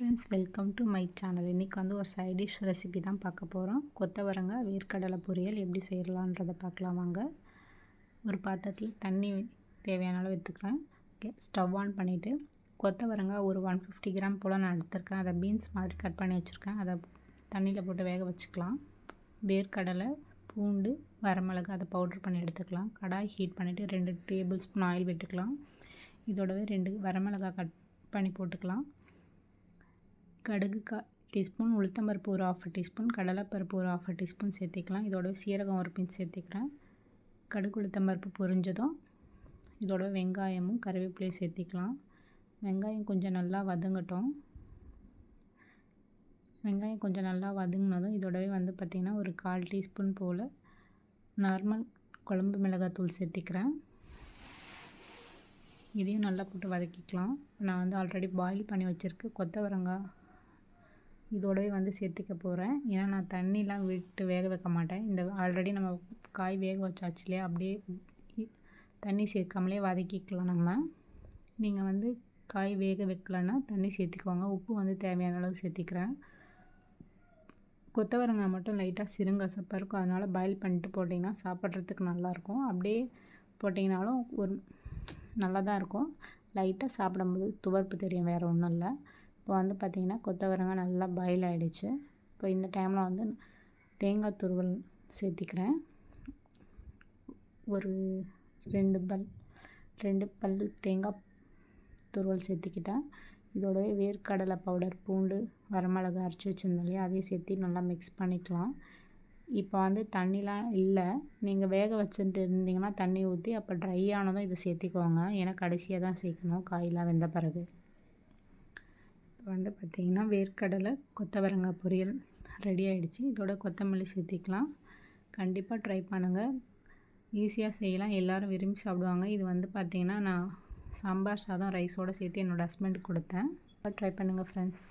Friends, welcome to my channel. இன்றைக்கி வந்து ஒரு சைட் டிஷ் ரெசிபி தான் பார்க்க போகிறோம். கொத்தவரங்காய் வேர்க்கடலை பொரியல் எப்படி செய்யலான்றதை பார்க்கலாம் வாங்க. ஒரு பாத்திரத்தில் தண்ணி தேவையான அளவு எடுத்துக்கிறேன். ஸ்டவ் ஆன் பண்ணிவிட்டு கொத்தவரங்காய் ஒரு 150 கிராம் போல் நான் எடுத்துருக்கேன். அதை பீன்ஸ் மாதிரி கட் பண்ணி வச்சுருக்கேன். அதை தண்ணியில் போட்டு வேக வச்சுக்கலாம். வேர்க்கடலை, பூண்டு, வரமிளகாய் அதை பவுட்ரு பண்ணி எடுத்துக்கலாம். கடாய் ஹீட் பண்ணிவிட்டு 2 டேபிள் ஸ்பூன் ஆயில் விட்டுக்கலாம். இதோடவே 2 வரமிளகாய் கட் பண்ணி போட்டுக்கலாம். கடுகு 1/4 டீஸ்பூன், உளுத்தம்பருப்பு ஒரு 1/2 டீஸ்பூன், கடலைப்பருப்பு ஒரு 1/2 டீஸ்பூன் சேர்த்திக்கலாம். இதோட சீரகம் ஒரு பிஞ்ச் சேர்த்திக்கிறேன். கடுகு உளுத்தம்பருப்பு பொரிஞ்சதும் இதோட வெங்காயமும் கருவேப்பிலையும் சேர்த்திக்கலாம். வெங்காயம் கொஞ்சம் நல்லா வதங்கட்டும். வெங்காயம் கொஞ்சம் நல்லா வதங்கினதும் இதோடவே வந்து பார்த்திங்கன்னா ஒரு 1/4 டீஸ்பூன் போல் நார்மல் குழம்பு மிளகாத்தூள் சேர்த்திக்கிறேன். இதையும் நல்லா போட்டு வதக்கிக்கலாம். நான் வந்து ஆல்ரெடி பாயில் பண்ணி வச்சுருக்க கொத்தவரங்காய் இதோடவே வந்து சேர்த்துக்க போகிறேன். ஏன்னா நான் தண்ணிலாம் விட்டு வேக வைக்க மாட்டேன். இந்த ஆல்ரெடி நம்ம காய் வேக வச்சாச்சு இல்லையா, அப்படியே தண்ணி சேர்க்காமலே வதக்கிக்கலாம். நீங்கள் வந்து காய் வேக வைக்கலன்னா தண்ணி சேர்த்திக்கோங்க. உப்பு வந்து தேவையான அளவு சேர்த்திக்கிறேன். கொத்தவரங்காய் மட்டும் லைட்டாக சிறுங்கசப்பாக இருக்கும். அதனால் பாயில் பண்ணிட்டு போட்டிங்கன்னா சாப்பிட்றதுக்கு நல்லாயிருக்கும். அப்படியே போட்டிங்கனாலும் ஒரு நல்லா தான் இருக்கும். லைட்டாக சாப்பிடும்போது துவர்ப்பு தெரியும், வேறு ஒன்றும் இல்லை. இப்போ வந்து பார்த்திங்கன்னா கொத்தவரங்காய் நல்லா பாயில் ஆகிடுச்சு. இப்போ இந்த டைமில் வந்து தேங்காய் துருவல் சேர்த்திக்கிறேன். ஒரு 2 பல் தேங்காய் துருவல் சேர்த்திக்கிட்டேன். இதோடவே வேர்க்கடலை பவுடர், பூண்டு, வரமிளகாய் அரைச்சி வச்சுருந்தோம் இல்லையா, அதையும் சேர்த்து நல்லா மிக்ஸ் பண்ணிக்கலாம். இப்போ வந்து தண்ணிலாம் இல்லை, நீங்கள் வேக வச்சுட்டு இருந்தீங்கன்னா தண்ணி ஊற்றி அப்போ ட்ரை ஆனதும் இதை சேர்த்திக்கோங்க. ஏன்னா கடைசியாக தான் சேர்க்கணும் காயெலாம் வெந்த பிறகு. இப்போ வந்து பார்த்திங்கன்னா வேர்க்கடலை கொத்தவரங்காய் பொரியல் ரெடி ஆகிடுச்சு. இதோட கொத்தமல்லி சேர்த்திக்கலாம். கண்டிப்பாக ட்ரை பண்ணுங்கள். ஈஸியாக செய்யலாம், எல்லோரும் விரும்பி சாப்பிடுவாங்க. இது வந்து பார்த்திங்கன்னா நான் சாம்பார் சாதம் ரைஸோடு சேர்த்து என்னோடய ஹஸ்பண்டுக்கு கொடுத்தேன். ட்ரை பண்ணுங்கள் ஃப்ரெண்ட்ஸ்.